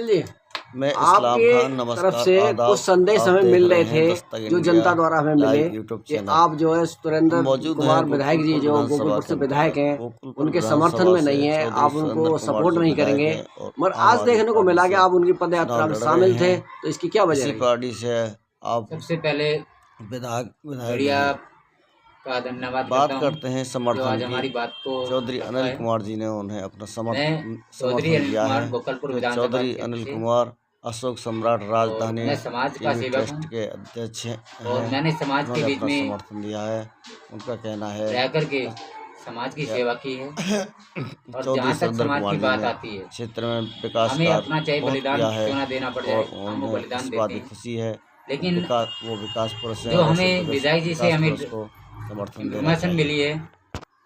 जी, मैं इस्लाम आपके खान। तरफ नमस्कार, से आदाब। कुछ संदेश आप हमें देख मिल रहे रहे हैं थे दस्तक जो इंडिया जनता द्वारा हमें मिले लाइव यूट्यूब कि चैनल। आप जो है हम सुरेंद्र मौजूद हैं कुमार विधायक जी गोकुलपुर जो विधानसभा गोकुलपुर के से विधायक अंतर्गत। हैं, गोकुलपुर उनके समर्थन विधानसभा में से नहीं है, चौधरी आप सुरेंद्र उनको कुमार सपोर्ट जी नहीं विधायक करेंगे। हैं और मगर आम आज आदमी देखने को पार्टी मिला कि से आप उनकी पद चुनाव यात्रा में लड़ रहे शामिल थे, हैं। तो इसकी क्या वजह इसी रही? पार्टी से आप सबसे पहले विधायक मीडिया हैं। का धन्यवाद बात करता हूँ करते हैं जो समर्थन आज की। हमारी बात को चौधरी रखा अनिल है। कुमार जी ने उन्हें अपना मैं चौधरी समर्थन अनिल दिया है। कुमार गोकलपुर जो विधानसभा चौधरी क्षेत्र अनिल से कुमार अशोक सम्राट और राजधानी मैं समाज का टीवी सेवक ट्रस्ट हूँ के अध्यक्ष और हैं। मैंने समाज के उन्होंने बीच अपना में समर्थन दिया है। उनका कहना है रह कर के समाज की सेवा की है। और चौधरी जहाँ तक सुरेंद्र समाज की कुमार जी बात ने आती है, क्षेत्र में विकास हमें कार्य अपना चाहे बहुत बलिदान किया है क्यों ना देना पड़ और जाए, हम वो उन्हें बलिदान इस देते बात की हैं। खुशी है। लेकिन वो विकास पुरुष हैं जो और ऐसे हमें विधायक जी से विकास हमें पुरुष को समर्थन देना इंफॉर्मेशन चाहिए। मिली है,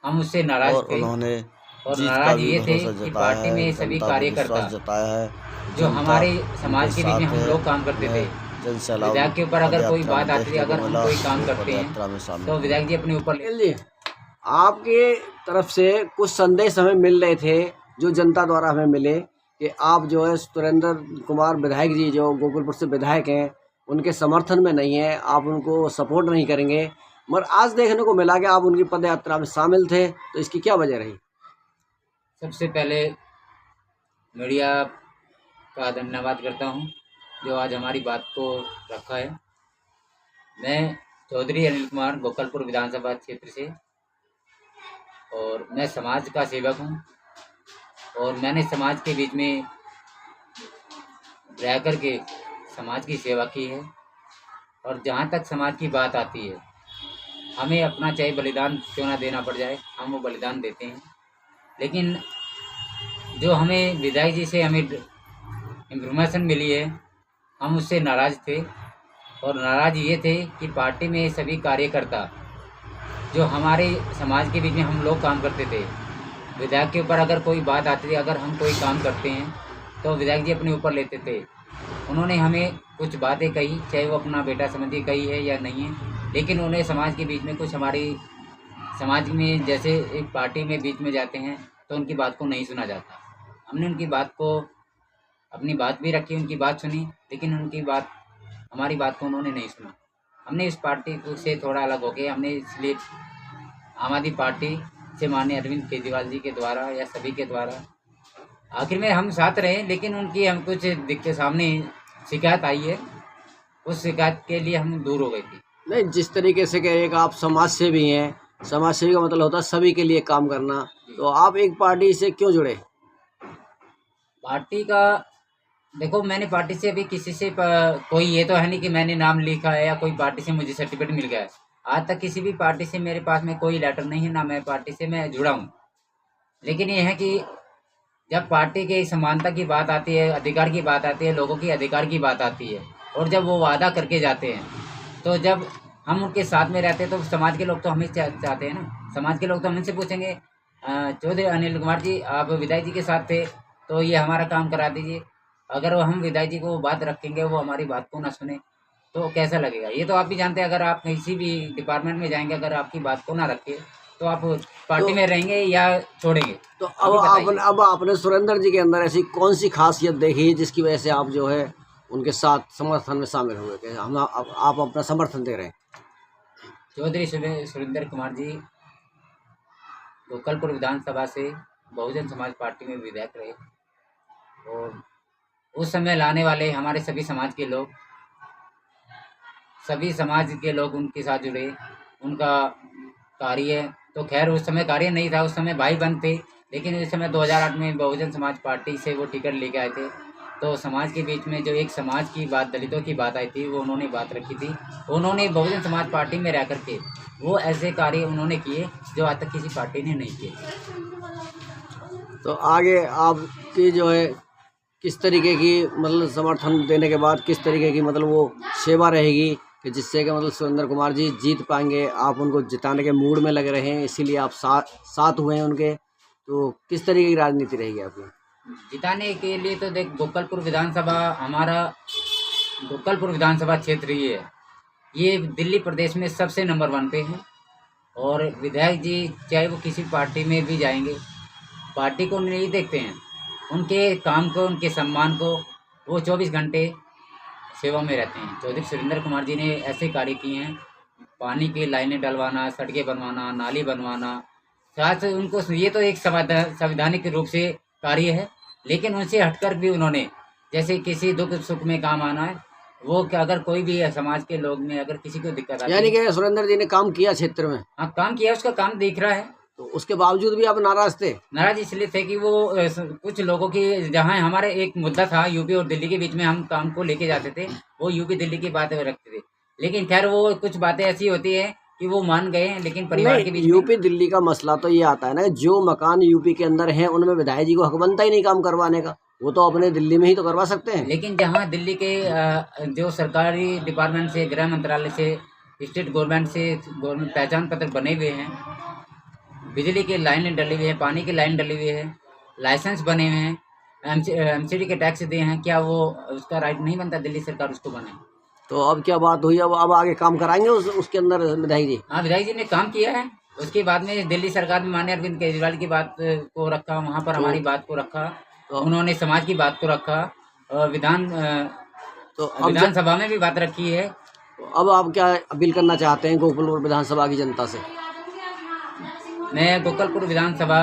हम उससे नाराज और थे। उन्होंने और जीत का नाराज भी ये थे भरोसा कि जताया पार्टी है। में सभी जनता भी विश्वास कार्यकर्ता जताया है। जो जनता हमारे उनके समाज के बीच में साथ हम है। लोग काम करते थे, उन्हें जन सैलाब विधायक के ऊपर पद अगर कोई यात्रा में बात आती थी, देखने को अगर हम मिला, कोई काम वो करते पद हैं यात्रा में शामिल तो हुए। विधायक जी अपने ऊपर जी, आपके तरफ से कुछ संदेश हमें मिल रहे थे जो जनता द्वारा हमें मिले कि आप जो है सुरेंद्र कुमार विधायक जी जो गोकुलपुर से विधायक हैं, उनके समर्थन में नहीं है, आप उनको सपोर्ट नहीं करेंगे। मगर आज देखने को मिला कि आप उनकी पद यात्रा में शामिल थे, तो इसकी क्या वजह रही? सबसे पहले मीडिया का धन्यवाद करता हूँ जो आज हमारी बात को रखा है। मैं चौधरी अनिल कुमार गोकलपुर विधानसभा क्षेत्र से और मैं समाज का सेवक हूँ और मैंने समाज के बीच में रह कर के समाज की सेवा की है। और जहाँ तक समाज की बात आती है, हमें अपना चाहे बलिदान क्यों ना देना पड़ जाए, हम वो बलिदान देते हैं। लेकिन जो हमें विधायक जी से हमें इंफॉर्मेशन मिली है, हम उससे नाराज थे। और नाराज ये थे कि पार्टी में सभी कार्यकर्ता जो हमारे समाज के बीच में हम लोग काम करते थे, विधायक के ऊपर अगर कोई बात आती थी, अगर हम कोई काम करते हैं तो विधायक जी अपने ऊपर लेते थे। उन्होंने हमें कुछ बातें कही, चाहे वो अपना बेटा समझ के कही है या नहीं है, लेकिन उन्हें समाज के बीच में कुछ हमारी समाज में जैसे एक पार्टी में बीच में जाते हैं तो उनकी बात को नहीं सुना जाता। हमने उनकी बात को अपनी बात भी रखी, उनकी बात सुनी, लेकिन उनकी बात हमारी बात को उन्होंने नहीं सुना। हमने इस पार्टी से थोड़ा अलग हो गए। हमने इसलिए आम आदमी पार्टी से माननीय अरविंद केजरीवाल जी के द्वारा या सभी के द्वारा आखिर में हम साथ रहे, लेकिन उनकी हम कुछ दिक्कत सामने शिकायत आई है, उस शिकायत के लिए हम दूर हो गए थे। नहीं, जिस तरीके से कह एक आप समाज सेवी हैं, समाज सेवी का मतलब होता है सभी के लिए काम करना, तो आप एक पार्टी से क्यों जुड़े? पार्टी का देखो, मैंने पार्टी से अभी किसी से कोई ये तो है नहीं कि मैंने नाम लिखा है या कोई पार्टी से मुझे सर्टिफिकेट मिल गया है। आज तक किसी भी पार्टी से मेरे पास में कोई लेटर नहीं है, ना मैं पार्टी से मैं जुड़ा हूँ। लेकिन ये है कि जब पार्टी के समानता की बात आती है, अधिकार की बात आती है, लोगों की अधिकार की बात आती है, और जब वो वादा करके जाते हैं, तो जब हम उनके साथ में रहते हैं तो समाज के लोग तो हमें चाहते हैं ना। समाज के लोग तो हमसे पूछेंगे, चौधरी अनिल कुमार जी आप विधायक जी के साथ थे तो ये हमारा काम करा दीजिए। अगर वो हम विधायक जी को वो बात रखेंगे, वो हमारी बात को ना सुने, तो कैसा लगेगा? ये तो आप भी जानते हैं, अगर आप किसी भी डिपार्टमेंट में जाएंगे, अगर आपकी बात को ना रखे तो आप पार्टी तो में रहेंगे या छोड़ेंगे? तो अभी अब आपने सुरेंद्र जी के अंदर ऐसी कौन सी खासियत देखी जिसकी वजह से आप जो है उनके साथ समर्थन में शामिल हुए कि हम आप अपना समर्थन दे रहे हैं? चौधरी सुरेंद्र कुमार जी गोकलपुर विधानसभा से बहुजन समाज पार्टी में विधायक रहे, और उस समय लाने वाले हमारे सभी समाज के लोग, सभी समाज के लोग उनके साथ जुड़े। उनका कार्य तो खैर उस समय कार्य नहीं था, उस समय भाई बंद थे, लेकिन इस समय 2008 में बहुजन समाज पार्टी से वो टिकट लेके आए थे। तो समाज के बीच में जो एक समाज की बात, दलितों की बात आई थी, वो उन्होंने बात रखी थी। उन्होंने बहुजन समाज पार्टी में रह करके वो ऐसे कार्य उन्होंने किए जो आज तक किसी पार्टी ने नहीं किए। तो आगे आपकी जो है किस तरीके की मतलब समर्थन देने के बाद किस तरीके की मतलब वो सेवा रहेगी कि जिससे कि मतलब सुरेंद्र कुमार जी जीत पाएंगे? आप उनको जिताने के मूड में लगे रहे हैं, इसीलिए आप साथ हुए हैं उनके, तो किस तरीके की राजनीति रहेगी आपकी? जिताने के लिए तो देख, गोकलपुर विधानसभा हमारा गोकलपुर विधानसभा क्षेत्र ही है, ये दिल्ली प्रदेश में सबसे नंबर 1 पे है। और विधायक जी चाहे वो किसी पार्टी में भी जाएंगे, पार्टी को नहीं देखते हैं, उनके काम को, उनके सम्मान को, वो 24 घंटे सेवा में रहते हैं। चौधरी सुरेंद्र कुमार जी ने ऐसे कार्य किए हैं, पानी की लाइनें डलवाना, सड़कें बनवाना, नाली बनवाना, साथ उनको ये तो एक संवैधानिक रूप से कार्य है, लेकिन उनसे हटकर भी उन्होंने जैसे किसी दुख सुख में काम आना है, वो क्या अगर कोई भी समाज के लोग में अगर किसी को दिक्कत आती यानी है, कि सुरेंद्र जी ने काम किया क्षेत्र में, हाँ काम किया, उसका काम दिख रहा है। तो उसके बावजूद भी आप नाराज थे? नाराज इसलिए थे कि वो कुछ लोगों की, जहाँ हमारे एक मुद्दा था यूपी और दिल्ली के बीच में, हम काम को लेके जाते थे, वो यूपी दिल्ली की बातें रखते थे, लेकिन खैर वो कुछ बातें ऐसी होती है कि वो मान गए हैं, लेकिन परिवार के नहीं, बीच में यूपी दिल्ली का मसला तो ये आता है ना, जो मकान यूपी के अंदर हैं उनमें विधायक जी को हक बनता ही नहीं काम करवाने का, वो तो अपने दिल्ली में ही तो करवा सकते हैं। लेकिन जहाँ दिल्ली के जो सरकारी डिपार्टमेंट से, गृह मंत्रालय से, स्टेट गवर्नमेंट से गवर्नमेंट पहचान पत्र बने हुए हैं, बिजली की लाइन डली हुई है, पानी की लाइन डली हुई है, लाइसेंस बने हुए हैं, एमसीडी के टैक्स दिए हैं, क्या वो उसका राइट नहीं बनता दिल्ली सरकार उसको बनाए? तो अब क्या बात हुई, अब आगे काम कराएंगे उसके अंदर विधायक जी? हाँ, विधायक जी ने काम किया है। उसके बाद में दिल्ली सरकार में माननीय अरविंद केजरीवाल की बात को रखा, वहाँ पर हमारी बात को रखा, तो उन्होंने समाज की बात को रखा, और तो अब विधानसभा में भी बात रखी है। तो अब आप क्या अपील करना चाहते हैं गोकुलपुर विधानसभा की जनता से? मैं गोकुलपुर विधानसभा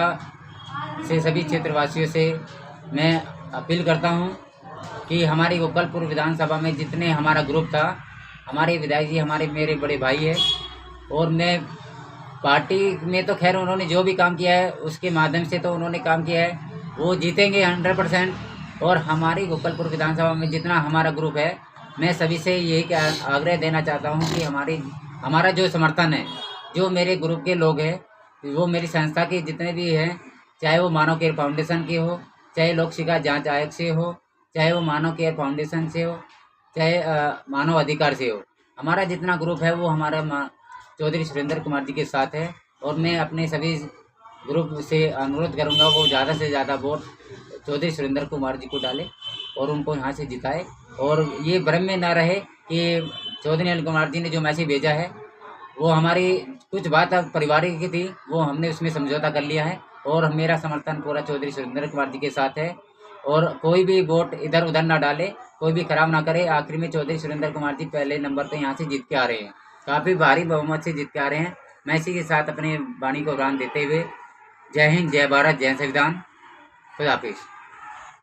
से सभी क्षेत्रवासियों से मैं अपील करता हूँ कि हमारी गोकुलपुर विधानसभा में जितने हमारा ग्रुप था, हमारे विधायक जी हमारे मेरे बड़े भाई है, और मैं पार्टी में तो खैर उन्होंने जो भी काम किया है उसके माध्यम से तो उन्होंने काम किया है, वो जीतेंगे 100%। और हमारी गोकुलपुर विधानसभा में जितना हमारा ग्रुप है, मैं सभी से यही आग्रह देना चाहता हूँ कि हमारा जो समर्थन है, जो मेरे ग्रुप के लोग हैं, वो मेरी संस्था के जितने भी हैं, चाहे वो मानव केयर फाउंडेशन के हो, चाहे लोक शिकायत जांच आयोग से हो, चाहे वो मानव केयर फाउंडेशन से हो, चाहे मानव अधिकार से हो, हमारा जितना ग्रुप है वो हमारा चौधरी सुरेंद्र कुमार जी के साथ है। और मैं अपने सभी ग्रुप से अनुरोध करूंगा वो ज़्यादा से ज़्यादा वोट चौधरी सुरेंद्र कुमार जी को डाले और उनको यहाँ से जिताए। और ये भ्रम में ना रहे कि चौधरी अनिल कुमार जी ने जो मैसेज भेजा है वो हमारी कुछ बात पारिवारिक की थी, वो हमने उसमें समझौता कर लिया है, और मेरा समर्थन पूरा चौधरी सुरेंद्र कुमार जी के साथ है। और कोई भी वोट इधर उधर ना डाले, कोई भी खराब ना करे। आखिर में चौधरी सुरेंद्र कुमार जी पहले नंबर पे यहाँ से जीत के आ रहे हैं, काफ़ी भारी बहुमत से जीत के आ रहे हैं। मैं इसी के साथ अपने वाणी को विराम देते हुए जय हिंद, जय भारत, जय संविधान, खुदा हाफिज़।